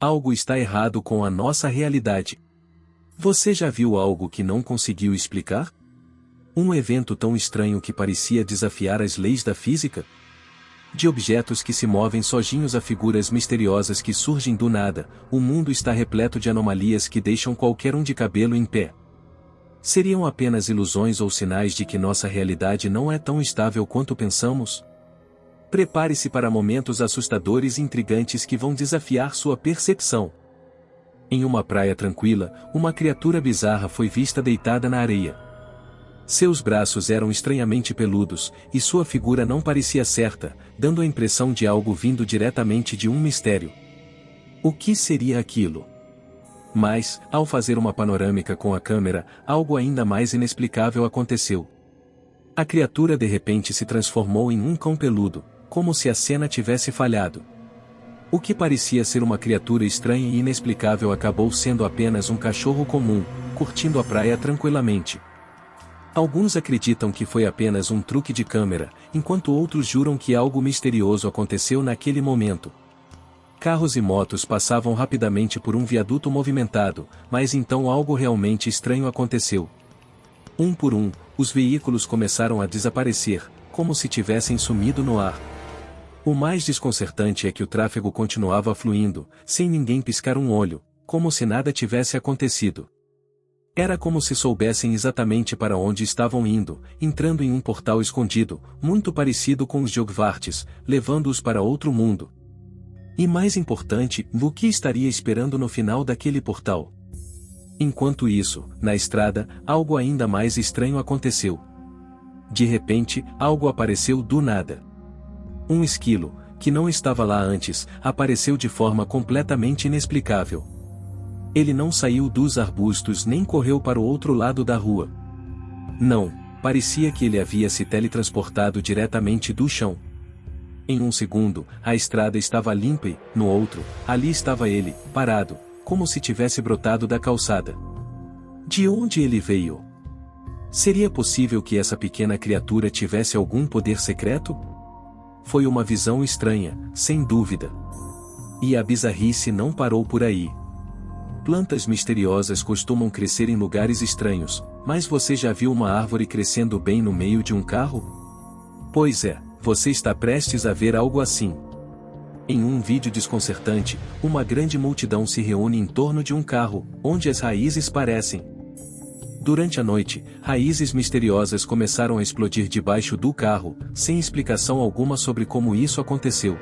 Algo está errado com a nossa realidade. Você já viu algo que não conseguiu explicar? Um evento tão estranho que parecia desafiar as leis da física? De objetos que se movem sozinhos a figuras misteriosas que surgem do nada, o mundo está repleto de anomalias que deixam qualquer um de cabelo em pé. Seriam apenas ilusões ou sinais de que nossa realidade não é tão estável quanto pensamos? Prepare-se para momentos assustadores e intrigantes que vão desafiar sua percepção. Em uma praia tranquila, uma criatura bizarra foi vista deitada na areia. Seus braços eram estranhamente peludos, e sua figura não parecia certa, dando a impressão de algo vindo diretamente de um mistério. O que seria aquilo? Mas, ao fazer uma panorâmica com a câmera, algo ainda mais inexplicável aconteceu. A criatura de repente se transformou em um cão peludo, como se a cena tivesse falhado. O que parecia ser uma criatura estranha e inexplicável acabou sendo apenas um cachorro comum, curtindo a praia tranquilamente. Alguns acreditam que foi apenas um truque de câmera, enquanto outros juram que algo misterioso aconteceu naquele momento. Carros e motos passavam rapidamente por um viaduto movimentado, mas então algo realmente estranho aconteceu. Um por um, os veículos começaram a desaparecer, como se tivessem sumido no ar. O mais desconcertante é que o tráfego continuava fluindo, sem ninguém piscar um olho, como se nada tivesse acontecido. Era como se soubessem exatamente para onde estavam indo, entrando em um portal escondido, muito parecido com os Jogvarts, levando-os para outro mundo. E mais importante, o que estaria esperando no final daquele portal? Enquanto isso, na estrada, algo ainda mais estranho aconteceu. De repente, algo apareceu do nada. Um esquilo, que não estava lá antes, apareceu de forma completamente inexplicável. Ele não saiu dos arbustos nem correu para o outro lado da rua. Não, parecia que ele havia se teletransportado diretamente do chão. Em um segundo, a estrada estava limpa e, no outro, ali estava ele, parado, como se tivesse brotado da calçada. De onde ele veio? Seria possível que essa pequena criatura tivesse algum poder secreto? Foi uma visão estranha, sem dúvida. E a bizarrice não parou por aí. Plantas misteriosas costumam crescer em lugares estranhos, mas você já viu uma árvore crescendo bem no meio de um carro? Pois é, você está prestes a ver algo assim. Em um vídeo desconcertante, uma grande multidão se reúne em torno de um carro, onde as raízes parecem. Durante a noite, raízes misteriosas começaram a explodir debaixo do carro, sem explicação alguma sobre como isso aconteceu.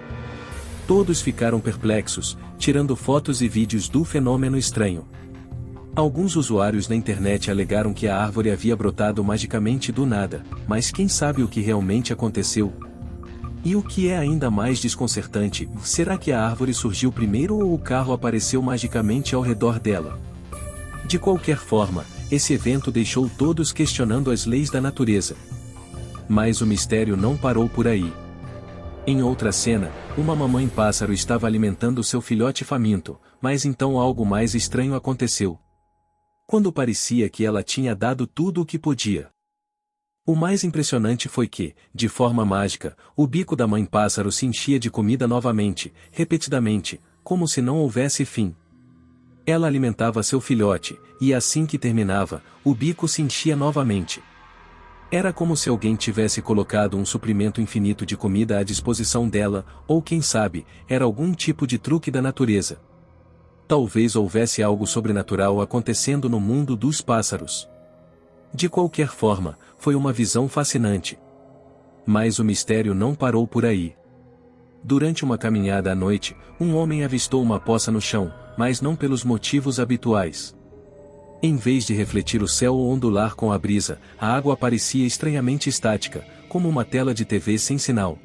Todos ficaram perplexos, tirando fotos e vídeos do fenômeno estranho. Alguns usuários na internet alegaram que a árvore havia brotado magicamente do nada, mas quem sabe o que realmente aconteceu? E o que é ainda mais desconcertante, será que a árvore surgiu primeiro ou o carro apareceu magicamente ao redor dela? De qualquer forma, esse evento deixou todos questionando as leis da natureza. Mas o mistério não parou por aí. Em outra cena, uma mamãe pássaro estava alimentando seu filhote faminto, mas então algo mais estranho aconteceu. Quando parecia que ela tinha dado tudo o que podia. O mais impressionante foi que, de forma mágica, o bico da mãe pássaro se enchia de comida novamente, repetidamente, como se não houvesse fim. Ela alimentava seu filhote, e assim que terminava, o bico se enchia novamente. Era como se alguém tivesse colocado um suprimento infinito de comida à disposição dela, ou quem sabe, era algum tipo de truque da natureza. Talvez houvesse algo sobrenatural acontecendo no mundo dos pássaros. De qualquer forma, foi uma visão fascinante. Mas o mistério não parou por aí. Durante uma caminhada à noite, um homem avistou uma poça no chão, mas não pelos motivos habituais. Em vez de refletir o céu ou ondular com a brisa, a água parecia estranhamente estática, como uma tela de TV sem sinal.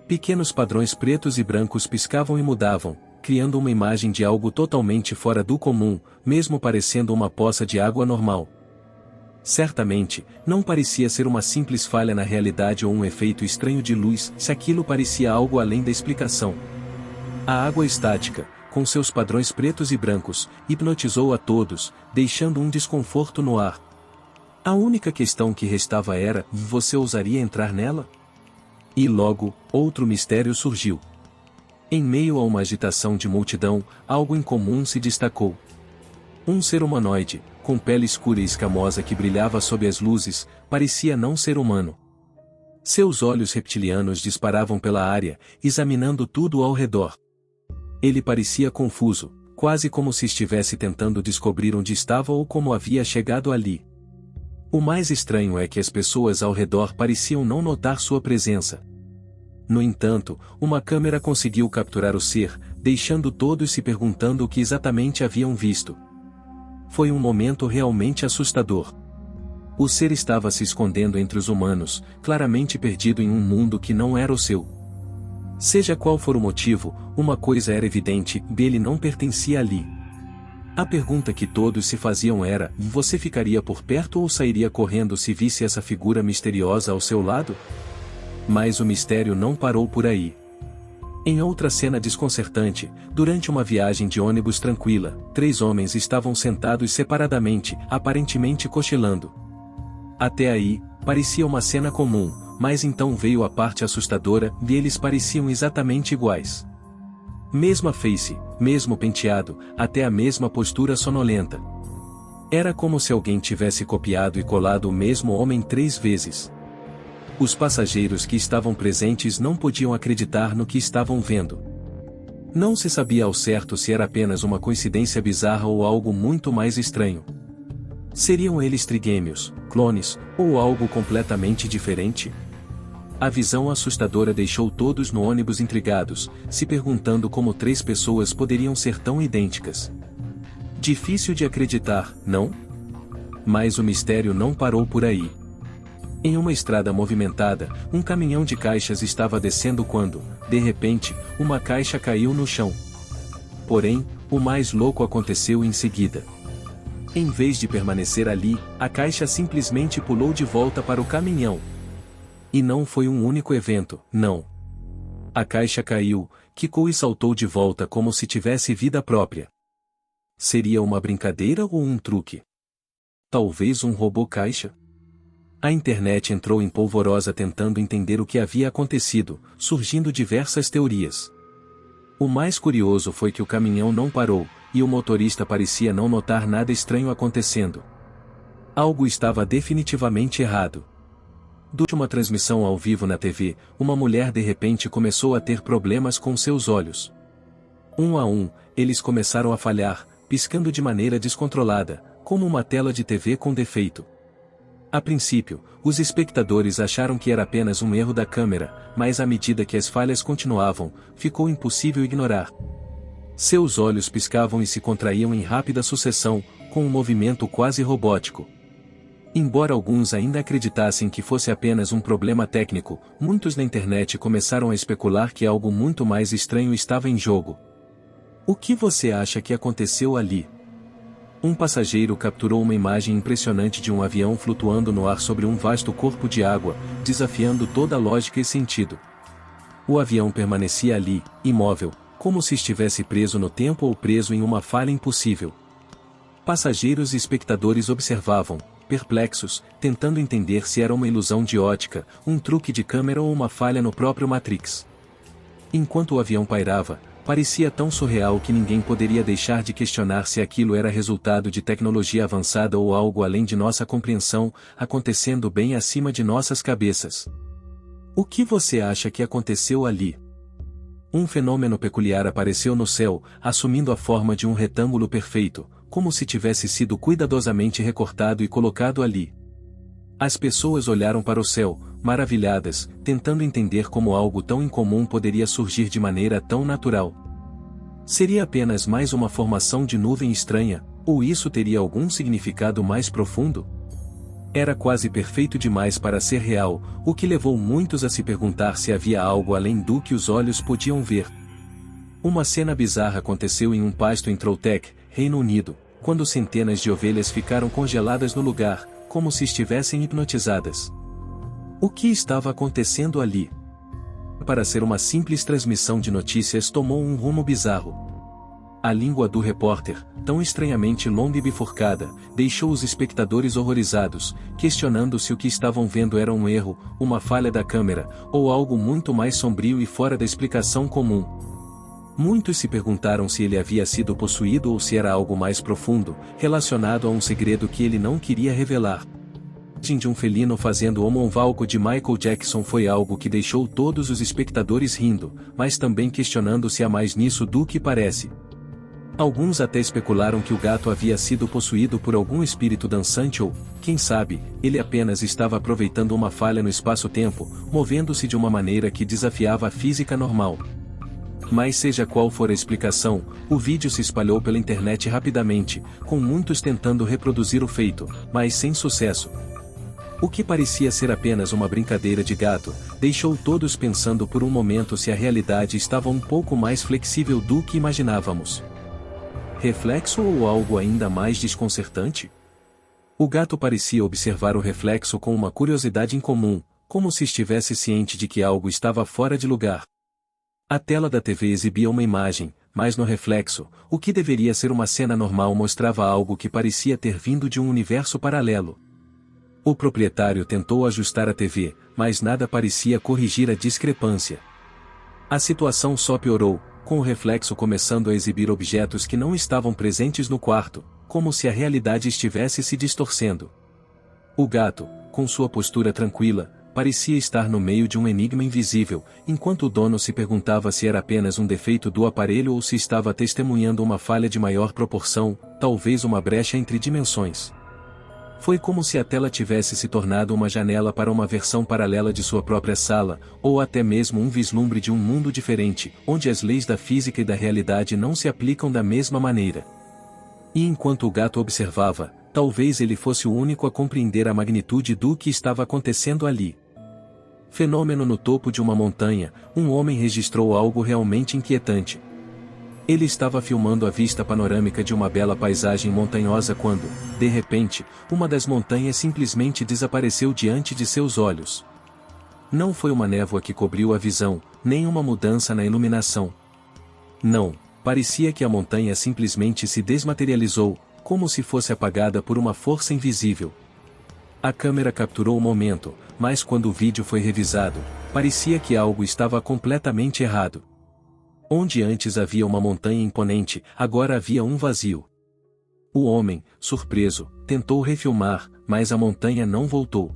Pequenos padrões pretos e brancos piscavam e mudavam, criando uma imagem de algo totalmente fora do comum, mesmo parecendo uma poça de água normal. Certamente, não parecia ser uma simples falha na realidade ou um efeito estranho de luz, se aquilo parecia algo além da explicação. A água estática, com seus padrões pretos e brancos, hipnotizou a todos, deixando um desconforto no ar. A única questão que restava era, você ousaria entrar nela? E logo, outro mistério surgiu. Em meio a uma agitação de multidão, algo incomum se destacou. Um ser humanoide, com pele escura e escamosa que brilhava sob as luzes, parecia não ser humano. Seus olhos reptilianos disparavam pela área, examinando tudo ao redor. Ele parecia confuso, quase como se estivesse tentando descobrir onde estava ou como havia chegado ali. O mais estranho é que as pessoas ao redor pareciam não notar sua presença. No entanto, uma câmera conseguiu capturar o ser, deixando todos se perguntando o que exatamente haviam visto. Foi um momento realmente assustador. O ser estava se escondendo entre os humanos, claramente perdido em um mundo que não era o seu. Seja qual for o motivo, uma coisa era evidente: ele não pertencia ali. A pergunta que todos se faziam era: você ficaria por perto ou sairia correndo se visse essa figura misteriosa ao seu lado? Mas o mistério não parou por aí. Em outra cena desconcertante, durante uma viagem de ônibus tranquila, 3 homens estavam sentados separadamente, aparentemente cochilando. Até aí, parecia uma cena comum, mas então veio a parte assustadora, e eles pareciam exatamente iguais. Mesma face, mesmo penteado, até a mesma postura sonolenta. Era como se alguém tivesse copiado e colado o mesmo homem 3 vezes. Os passageiros que estavam presentes não podiam acreditar no que estavam vendo. Não se sabia ao certo se era apenas uma coincidência bizarra ou algo muito mais estranho. Seriam eles trigêmeos, clones, ou algo completamente diferente? A visão assustadora deixou todos no ônibus intrigados, se perguntando como 3 pessoas poderiam ser tão idênticas. Difícil de acreditar, não? Mas o mistério não parou por aí. Em uma estrada movimentada, um caminhão de caixas estava descendo quando, de repente, uma caixa caiu no chão. Porém, o mais louco aconteceu em seguida. Em vez de permanecer ali, a caixa simplesmente pulou de volta para o caminhão. E não foi um único evento, não. A caixa caiu, quicou e saltou de volta como se tivesse vida própria. Seria uma brincadeira ou um truque? Talvez um robô caixa? A internet entrou em polvorosa tentando entender o que havia acontecido, surgindo diversas teorias. O mais curioso foi que o caminhão não parou, e o motorista parecia não notar nada estranho acontecendo. Algo estava definitivamente errado. Durante uma transmissão ao vivo na TV, uma mulher de repente começou a ter problemas com seus olhos. Um a um, eles começaram a falhar, piscando de maneira descontrolada, como uma tela de TV com defeito. A princípio, os espectadores acharam que era apenas um erro da câmera, mas à medida que as falhas continuavam, ficou impossível ignorar. Seus olhos piscavam e se contraíam em rápida sucessão, com um movimento quase robótico. Embora alguns ainda acreditassem que fosse apenas um problema técnico, muitos na internet começaram a especular que algo muito mais estranho estava em jogo. O que você acha que aconteceu ali? Um passageiro capturou uma imagem impressionante de um avião flutuando no ar sobre um vasto corpo de água, desafiando toda a lógica e sentido. O avião permanecia ali, imóvel, como se estivesse preso no tempo ou preso em uma falha impossível. Passageiros e espectadores observavam, perplexos, tentando entender se era uma ilusão de ótica, um truque de câmera ou uma falha no próprio Matrix. Enquanto o avião pairava, parecia tão surreal que ninguém poderia deixar de questionar se aquilo era resultado de tecnologia avançada ou algo além de nossa compreensão, acontecendo bem acima de nossas cabeças. O que você acha que aconteceu ali? Um fenômeno peculiar apareceu no céu, assumindo a forma de um retângulo perfeito, como se tivesse sido cuidadosamente recortado e colocado ali. As pessoas olharam para o céu, maravilhadas, tentando entender como algo tão incomum poderia surgir de maneira tão natural. Seria apenas mais uma formação de nuvem estranha, ou isso teria algum significado mais profundo? Era quase perfeito demais para ser real, o que levou muitos a se perguntar se havia algo além do que os olhos podiam ver. Uma cena bizarra aconteceu em um pasto em Trolltech, Reino Unido, quando centenas de ovelhas ficaram congeladas no lugar, como se estivessem hipnotizadas. O que estava acontecendo ali? Para ser uma simples transmissão de notícias tomou um rumo bizarro. A língua do repórter, tão estranhamente longa e bifurcada, deixou os espectadores horrorizados, questionando se o que estavam vendo era um erro, uma falha da câmera, ou algo muito mais sombrio e fora da explicação comum. Muitos se perguntaram se ele havia sido possuído ou se era algo mais profundo, relacionado a um segredo que ele não queria revelar. A imagem de um felino fazendo o moonwalk de Michael Jackson foi algo que deixou todos os espectadores rindo, mas também questionando se há mais nisso do que parece. Alguns até especularam que o gato havia sido possuído por algum espírito dançante ou, quem sabe, ele apenas estava aproveitando uma falha no espaço-tempo, movendo-se de uma maneira que desafiava a física normal. Mas seja qual for a explicação, o vídeo se espalhou pela internet rapidamente, com muitos tentando reproduzir o feito, mas sem sucesso. O que parecia ser apenas uma brincadeira de gato, deixou todos pensando por um momento se a realidade estava um pouco mais flexível do que imaginávamos. Reflexo ou algo ainda mais desconcertante? O gato parecia observar o reflexo com uma curiosidade incomum, como se estivesse ciente de que algo estava fora de lugar. A tela da TV exibia uma imagem, mas no reflexo, o que deveria ser uma cena normal mostrava algo que parecia ter vindo de um universo paralelo. O proprietário tentou ajustar a TV, mas nada parecia corrigir a discrepância. A situação só piorou, com o reflexo começando a exibir objetos que não estavam presentes no quarto, como se a realidade estivesse se distorcendo. O gato, com sua postura tranquila, parecia estar no meio de um enigma invisível, enquanto o dono se perguntava se era apenas um defeito do aparelho ou se estava testemunhando uma falha de maior proporção, talvez uma brecha entre dimensões. Foi como se a tela tivesse se tornado uma janela para uma versão paralela de sua própria sala, ou até mesmo um vislumbre de um mundo diferente, onde as leis da física e da realidade não se aplicam da mesma maneira. E enquanto o gato observava, talvez ele fosse o único a compreender a magnitude do que estava acontecendo ali. Fenômeno no topo de uma montanha, um homem registrou algo realmente inquietante. Ele estava filmando a vista panorâmica de uma bela paisagem montanhosa quando, de repente, uma das montanhas simplesmente desapareceu diante de seus olhos. Não foi uma névoa que cobriu a visão, nem uma mudança na iluminação. Não, parecia que a montanha simplesmente se desmaterializou, como se fosse apagada por uma força invisível. A câmera capturou o momento, mas quando o vídeo foi revisado, parecia que algo estava completamente errado. Onde antes havia uma montanha imponente, agora havia um vazio. O homem, surpreso, tentou refilmar, mas a montanha não voltou.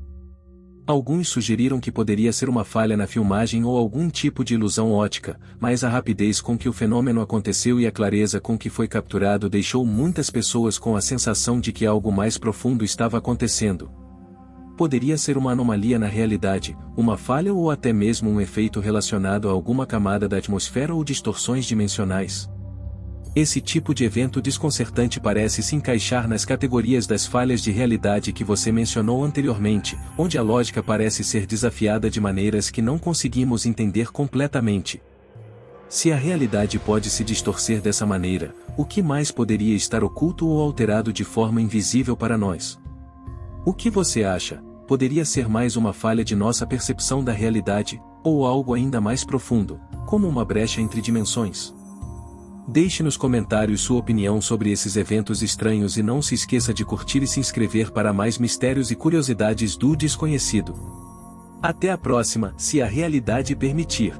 Alguns sugeriram que poderia ser uma falha na filmagem ou algum tipo de ilusão ótica, mas a rapidez com que o fenômeno aconteceu e a clareza com que foi capturado deixou muitas pessoas com a sensação de que algo mais profundo estava acontecendo. Poderia ser uma anomalia na realidade, uma falha ou até mesmo um efeito relacionado a alguma camada da atmosfera ou distorções dimensionais. Esse tipo de evento desconcertante parece se encaixar nas categorias das falhas de realidade que você mencionou anteriormente, onde a lógica parece ser desafiada de maneiras que não conseguimos entender completamente. Se a realidade pode se distorcer dessa maneira, o que mais poderia estar oculto ou alterado de forma invisível para nós? O que você acha? Poderia ser mais uma falha de nossa percepção da realidade, ou algo ainda mais profundo, como uma brecha entre dimensões? Deixe nos comentários sua opinião sobre esses eventos estranhos e não se esqueça de curtir e se inscrever para mais mistérios e curiosidades do desconhecido. Até a próxima, se a realidade permitir.